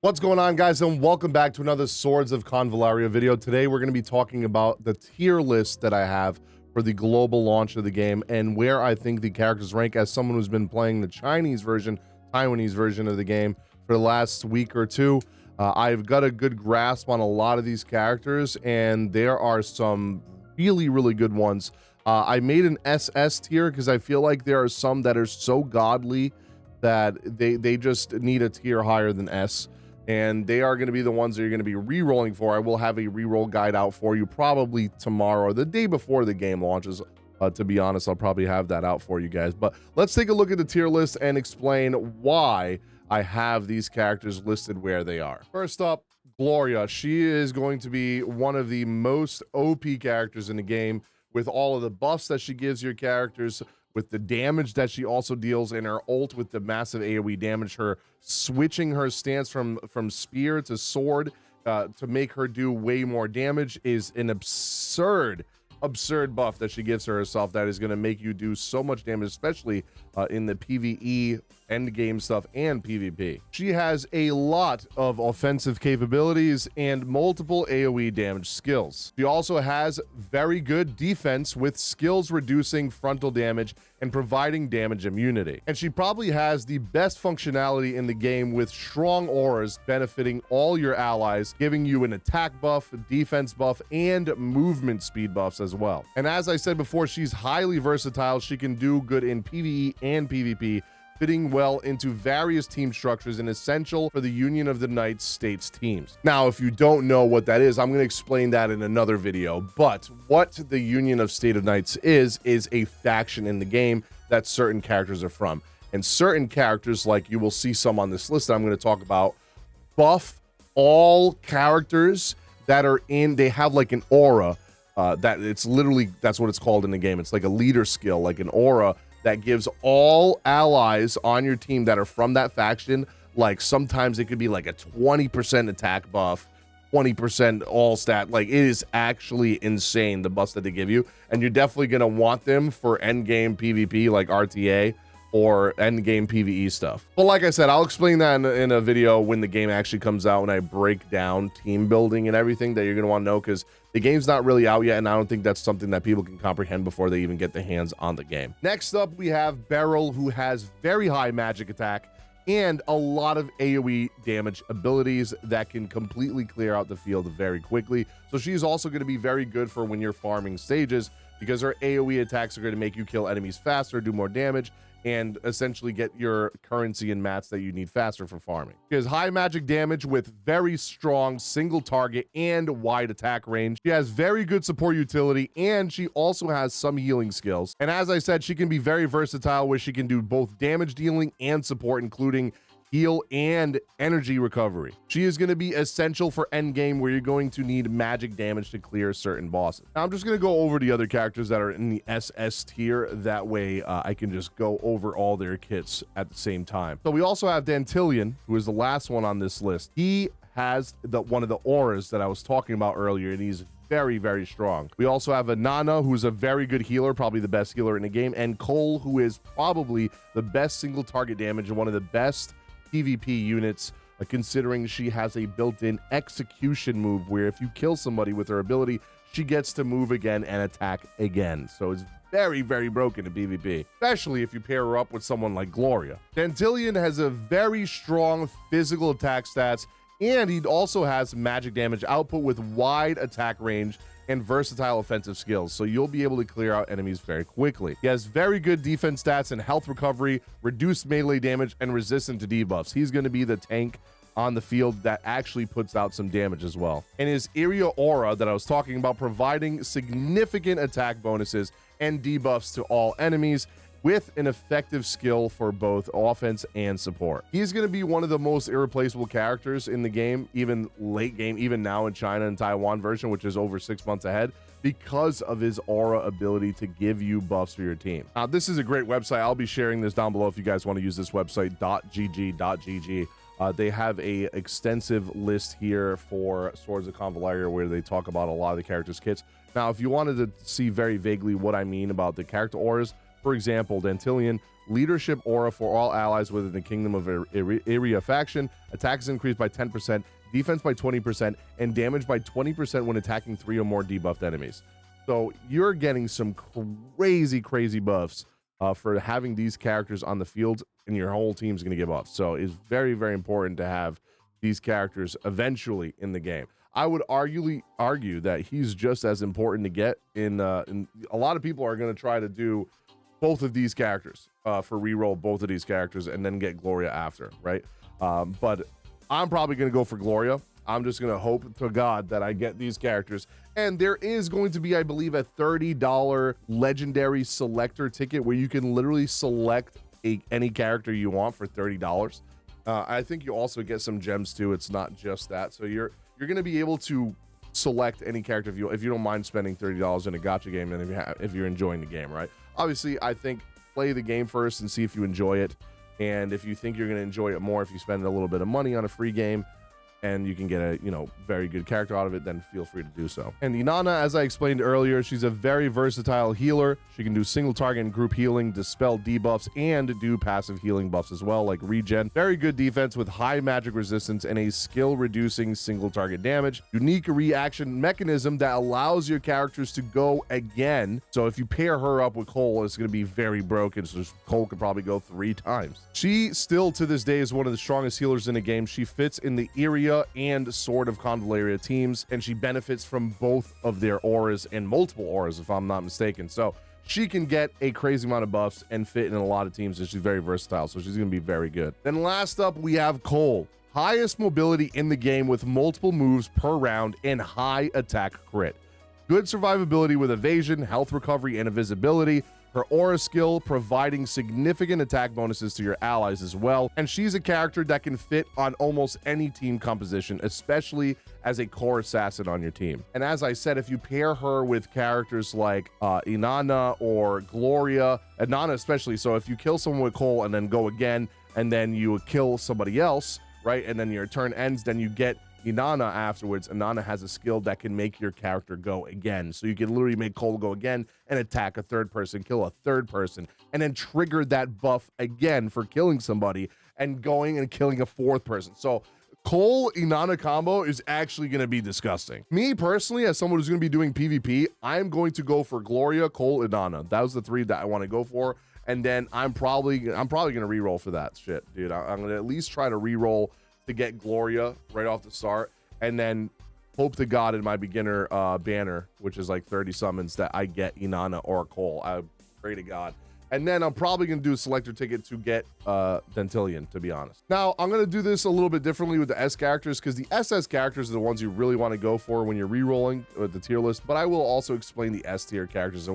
What's going on, guys, and welcome back to another Swords of Convallaria video. Today we're going to be talking about the tier list that I have for the global launch of the game and where I think the characters rank as someone who's been playing the Taiwanese version of the game for the last week or two. I've got a good grasp on a lot of these characters, and there are some really good ones. I made an SS tier because I feel like there are some that are so godly that they just need a tier higher than S. And they are going to be the ones that you're going to be re-rolling for. I will have a re-roll guide out for you probably tomorrow or the day before the game launches. To be honest, I'll probably have that out for you guys. But let's take a look at the tier list and explain why I have these characters listed where they are. First up, Gloria. She is going to be one of the most OP characters in the game with all of the buffs that she gives your characters, with the damage that she also deals in her ult with the massive AoE damage, her switching her stance from spear to sword to make her do way more damage is an absurd buff that she gives to herself that is going to make you do so much damage, especially in the PvE end game stuff and PvP. She has a lot of offensive capabilities and multiple AoE damage skills. She also has very good defense with skills reducing frontal damage and providing damage immunity. And she probably has the best functionality in the game with strong auras benefiting all your allies, giving you an attack buff, defense buff, and movement speed buffs as well. And as I said before, she's highly versatile. She can do good in PvE and PvP, fitting well into various team structures and essential for the Union of the Knights States teams. Now, if you don't know what that is, I'm going to explain that in another video. But what the Union of State of Knights is a faction in the game that certain characters are from. And certain characters, like you will see some on this list that I'm going to talk about, buff all characters that are in, they have like an aura that it's literally, that's what it's called in the game. It's like a leader skill, like an aura that gives all allies on your team that are from that faction, like sometimes it could be like a 20% attack buff, 20% all stat. Like, it is actually insane, the buffs that they give you, and you're definitely going to want them for endgame PvP like RTA or endgame PvE stuff. But like I said, I'll explain that in a video when the game actually comes out, when I break down team building and everything that you're going to want to know, because the game's not really out yet, and I don't think that's something that people can comprehend before they even get their hands on the game. Next up, we have Beryl, who has very high magic attack and a lot of AoE damage abilities that can completely clear out the field very quickly. So she's also going to be very good for when you're farming stages, because her AoE attacks are going to make you kill enemies faster, do more damage, and essentially get your currency and mats that you need faster for farming. She has high magic damage with very strong single target and wide attack range. She has very good support utility, and she also has some healing skills. And as I said, she can be very versatile, where she can do both damage dealing and support, including heal and energy recovery. She is going to be essential for endgame, where you're going to need magic damage to clear certain bosses. Now, I'm just going to go over the other characters that are in the SS tier. That way I can just go over all their kits at the same time. So we also have Dantalion, who is the last one on this list. He has one of the auras that I was talking about earlier, and he's very strong. We also have Inanna, who's a very good healer, probably the best healer in the game, and Cole, who is probably the best single target damage and one of the best PvP units, considering she has a built-in execution move where if you kill somebody with her ability, she gets to move again and attack again. So it's very broken in PvP, especially if you pair her up with someone like Gloria. Dantalion has a very strong physical attack stats, and he also has magic damage output with wide attack range and versatile offensive skills, so you'll be able to clear out enemies very quickly. He has very good defense stats and health recovery, reduced melee damage, and resistant to debuffs. He's going to be the tank on the field that actually puts out some damage as well. And his area aura that I was talking about, providing significant attack bonuses and debuffs to all enemies, with an effective skill for both offense and support. He's going to be one of the most irreplaceable characters in the game, even late game, even now in China and Taiwan version, which is over 6 months ahead, because of his aura ability to give you buffs for your team. Now, this is a great website. I'll be sharing this down below if you guys want to use this website, .gg.gg. They have a extensive list here for Swords of Convallaria, where they talk about a lot of the characters' kits. Now, if you wanted to see very vaguely what I mean about the character auras, For example, Dantalion, leadership aura for all allies within the Kingdom of Area faction. Attacks increased by 10%, defense by 20%, and damage by 20% when attacking 3 or more debuffed enemies. So you're getting some crazy buffs for having these characters on the field, and your whole team's going to get buffs. So it's very important to have these characters eventually in the game. I would argue that he's just as important to get in a lot of people are going to try to do both of these characters for reroll both of these characters and then get Gloria after, right? But I'm probably going to go for Gloria. I'm just going to hope to God that I get these characters. And there is going to be, I believe, a $30 legendary selector ticket where you can literally select any character you want for $30. I think you also get some gems too. It's not just that. So you're going to be able to select any character if you don't mind spending $30 in a gacha game, and if you're enjoying the game, right? Obviously, I think play the game first and see if you enjoy it. And if you think you're going to enjoy it more if you spend a little bit of money on a free game and you can get a very good character out of it, then feel free to do so. And Inanna, as I explained earlier, she's a very versatile healer. She can do single target and group healing, dispel debuffs, and do passive healing buffs as well, like regen. Very good defense with high magic resistance and a skill reducing single target damage. Unique reaction mechanism that allows your characters to go again. So if you pair her up with Cole, it's going to be very broken, so Cole could probably go 3 times. She still to this day is one of the strongest healers in the game. She fits in the area and Sword of Convallaria teams, and she benefits from both of their auras and multiple auras, if I'm not mistaken. So she can get a crazy amount of buffs and fit in a lot of teams, and she's very versatile, so she's going to be very good. Then last up, we have Cole. Highest mobility in the game with multiple moves per round and high attack crit. Good survivability with evasion, health recovery, and invisibility. Her aura skill providing significant attack bonuses to your allies as well. And she's a character that can fit on almost any team composition, especially as a core assassin on your team. And as I said, if you pair her with characters like Inanna or Gloria, Inanna especially, so if you kill someone with Cole and then go again, and then you kill somebody else, right, and then your turn ends, then you get Inanna afterwards. Inanna has a skill that can make your character go again. So you can literally make Cole go again and attack a third person, kill a third person, and then trigger that buff again for killing somebody and going and killing a 4th person. So Cole Inanna combo is actually going to be disgusting. Me personally, as someone who's going to be doing PvP, I'm going to go for Gloria, Cole, Inanna. That was the 3 that I want to go for. And then I'm probably going to reroll for that shit, dude. I'm going to at least try to reroll to get Gloria right off the start, and then hope to God in my beginner banner, which is like 30 summons, that I get Inanna or Cole. I pray to God. And then I'm probably going to do a selector ticket to get Dantalion, to be honest. Now, I'm going to do this a little bit differently with the S characters, because the SS characters are the ones you really want to go for when you're re-rolling with the tier list, but I will also explain the S tier characters as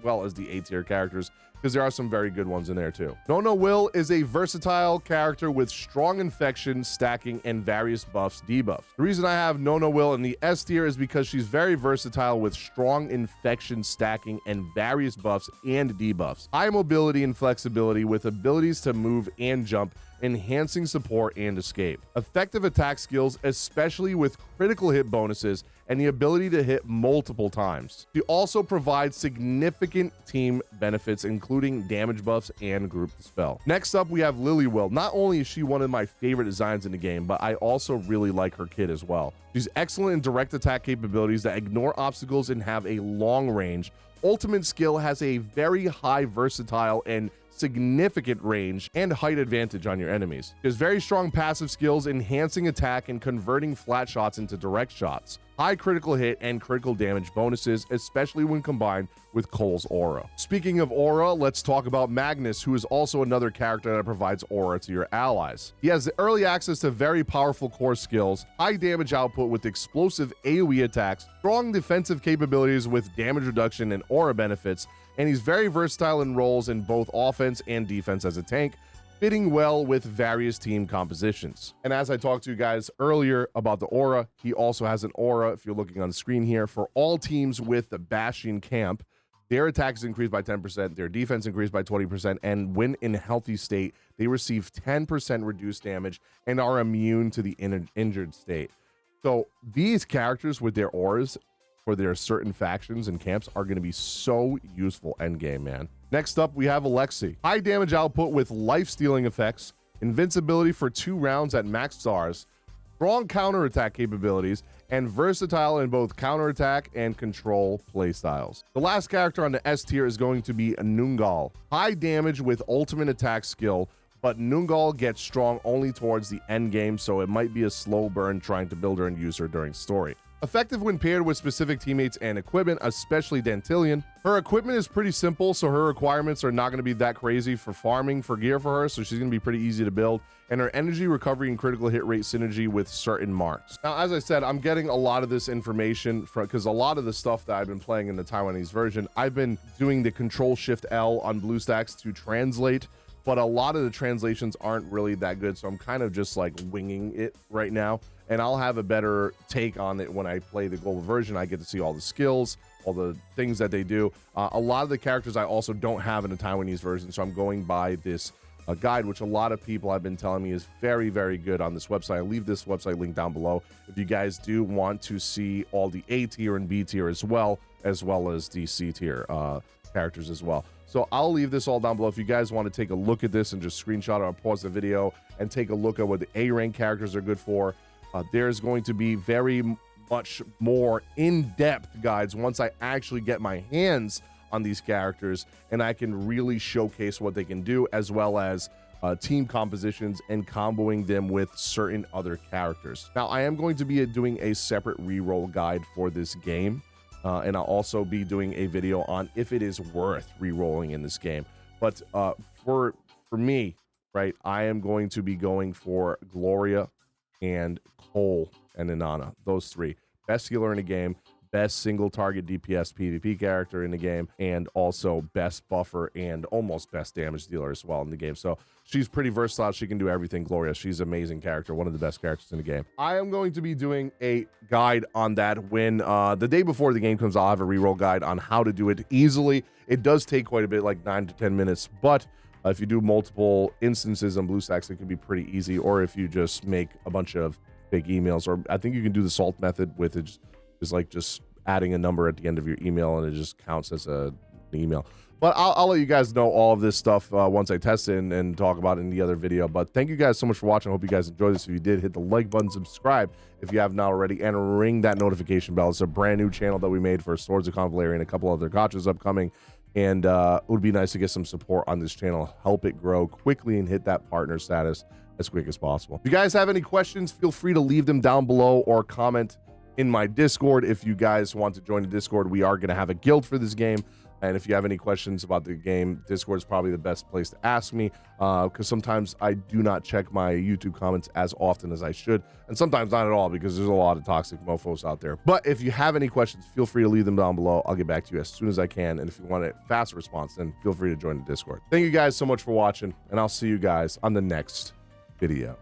well as the A tier characters, because there are some very good ones in there too. NonoWill is a versatile character with strong infection, stacking, and various buffs, debuffs. The reason I have NonoWill in the S tier is because she's very versatile with strong infection, stacking, and various buffs and debuffs. High mobility and flexibility with abilities to move and jump, enhancing support and escape. Effective attack skills, especially with critical hit bonuses and the ability to hit multiple times. She also provides significant team benefits, including damage buffs and group dispel. Next up, we have LilyQill. Not only is she one of my favorite designs in the game, but I also really like her kit as well. She's excellent in direct attack capabilities that ignore obstacles and have a long range. Ultimate skill has a very high versatile and significant range and height advantage on your enemies. She has very strong passive skills, enhancing attack and converting flat shots into direct shots. High critical hit and critical damage bonuses, especially when combined with Cole's aura. Speaking of aura, let's talk about Magnus, who is also another character that provides aura to your allies. He has early access to very powerful core skills, high damage output with explosive AoE attacks, strong defensive capabilities with damage reduction and aura benefits, and he's very versatile in roles in both offense and defense as a tank, fitting well with various team compositions. And as I talked to you guys earlier about the aura, he also has an aura, if you're looking on the screen here, for all teams with the Bastion camp. Their attacks increased by 10%, their defense increased by 20%, and when in healthy state, they receive 10% reduced damage and are immune to the injured state. So these characters with their auras for their certain factions and camps are going to be so useful endgame, man. Next up, we have Alexei. High damage output with life-stealing effects, invincibility for 2 rounds at max stars, strong counterattack capabilities, and versatile in both counterattack and control playstyles. The last character on the S tier is going to be Nungal. High damage with ultimate attack skill, but Nungal gets strong only towards the end game, so it might be a slow burn trying to build her and use her during story. Effective when paired with specific teammates and equipment, especially Dantalion. Her equipment is pretty simple, so her requirements are not going to be that crazy for farming for gear for her, so she's going to be pretty easy to build. And her energy recovery and critical hit rate synergy with certain marks. Now, as I said, I'm getting a lot of this information from, because a lot of the stuff that I've been playing in the Taiwanese version, I've been doing the Control-Shift-L on BlueStacks to translate, but a lot of the translations aren't really that good, so I'm kind of just like winging it right now. And I'll have a better take on it when I play the global version. I get to see all the skills, all the things that they do. A lot of the characters I also don't have in the Taiwanese version, so I'm going by this guide, which a lot of people have been telling me is very, very good on this website. I'll leave this website link down below if you guys do want to see all the A tier and B tier as well as the C tier characters as well. So I'll leave this all down below if you guys want to take a look at this and just screenshot or pause the video and take a look at what the A rank characters are good for. There's going to be very much more in-depth guides once I actually get my hands on these characters and I can really showcase what they can do, as well as team compositions and comboing them with certain other characters. Now, I am going to be doing a separate reroll guide for this game, and I'll also be doing a video on if it is worth rerolling in this game. But for me, right, I am going to be going for Gloria and Cole and Inanna. Those 3. Best healer in the game, best single target DPS PvP character in the game, and also best buffer and almost best damage dealer as well in the game. So she's pretty versatile. She can do everything. Gloria, she's an amazing character, one of the best characters in the game. I am going to be doing a guide on that when the day before the game comes. I'll have a reroll guide on how to do it easily. It does take quite a bit, like 9 to 10 minutes, but if you do multiple instances on BlueStacks, it can be pretty easy. Or if you just make a bunch of big emails, or I think you can do the salt method with it, just like just adding a number at the end of your email and it just counts as an email. But I'll let you guys know all of this stuff once I test it and talk about it in the other video. But thank you guys so much for watching. I hope you guys enjoyed this. If you did, hit the like button, subscribe if you have not already, and ring that notification bell. It's a brand new channel that we made for Swords of Convallaria and a couple other gachas upcoming. And it would be nice to get some support on this channel, help it grow quickly and hit that partner status as quick as possible. If you guys have any questions, feel free to leave them down below or comment in my Discord. If you guys want to join the Discord, we are going to have a guild for this game. And if you have any questions about the game, Discord is probably the best place to ask me, because sometimes I do not check my YouTube comments as often as I should, and sometimes not at all, because there's a lot of toxic mofos out there. But if you have any questions, feel free to leave them down below. I'll get back to you as soon as I can, and if you want a fast response, then feel free to join the Discord. Thank you guys so much for watching, and I'll see you guys on the next video.